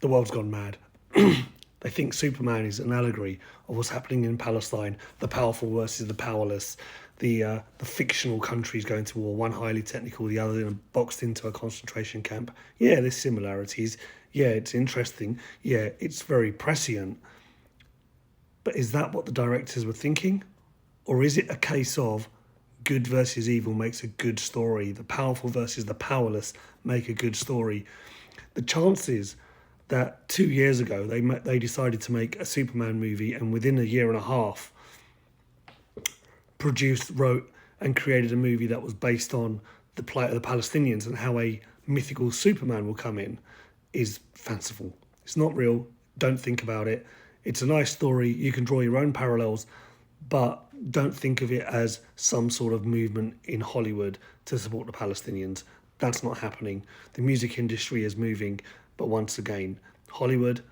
The world's gone mad. They think Superman is an allegory of what's happening in Palestine, the powerful versus the powerless, the fictional countries going to war, one highly technical, the other boxed into a concentration camp. Yeah, there's similarities. Yeah, it's interesting. Yeah, it's very prescient. But is that what the directors were thinking? Or is it a case of good versus evil makes a good story, the powerful versus the powerless make a good story? The chances that 2 years ago they decided to make a Superman movie, and within a year and a half produced, wrote and created a movie that was based on the plight of the Palestinians and how a mythical Superman will come in, is fanciful. It's not real. Don't think about it. It's a nice story. You can draw your own parallels, but don't think of it as some sort of movement in Hollywood to support the Palestinians. That's not happening. The music industry is moving, but once again, Hollywood,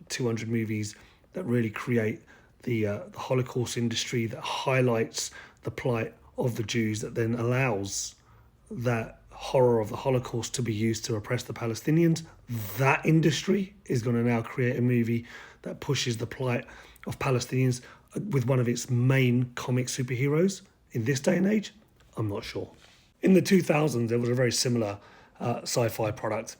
200 movies that really create the Holocaust industry, that highlights the plight of the Jews, that then allows that horror of the Holocaust to be used to oppress the Palestinians. That industry is going to now create a movie that pushes the plight of Palestinians with one of its main comic superheroes in this day and age. I'm not sure. In the 2000s, there was a very similar sci-fi product,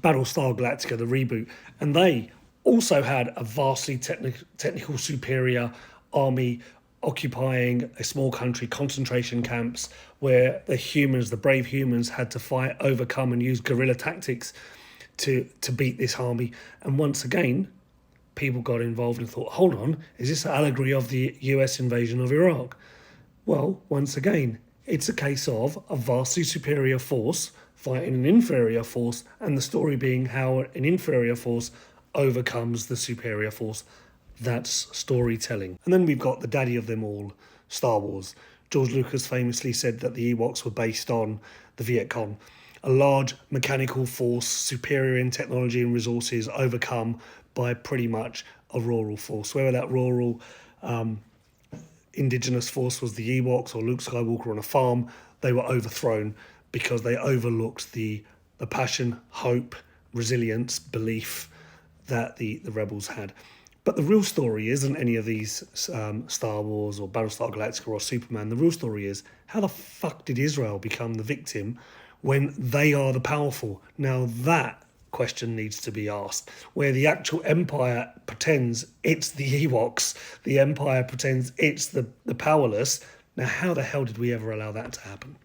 Battlestar Galactica, the reboot, and they also had a vastly technical superior army occupying a small country, concentration camps, where the humans, the brave humans, had to fight, overcome and use guerrilla tactics to beat this army. And once again, people got involved and thought, hold on, is this an allegory of the US invasion of Iraq? Well, once again, it's a case of a vastly superior force fighting an inferior force, and the story being how an inferior force overcomes the superior force. That's storytelling. And then we've got the daddy of them all, Star Wars. George Lucas famously said that the Ewoks were based on the Viet Cong, a large mechanical force, superior in technology and resources, overcome by pretty much a rural force. Whether that rural indigenous force was the Ewoks or Luke Skywalker on a farm, they were overthrown because they overlooked the passion, hope, resilience, belief that the rebels had. But the real story isn't any of these Star Wars or Battlestar Galactica or Superman. The real story is, how the fuck did Israel become the victim when they are the powerful? Now that question needs to be asked. Where the actual empire pretends it's the Ewoks, the empire pretends it's the powerless. Now how the hell did we ever allow that to happen?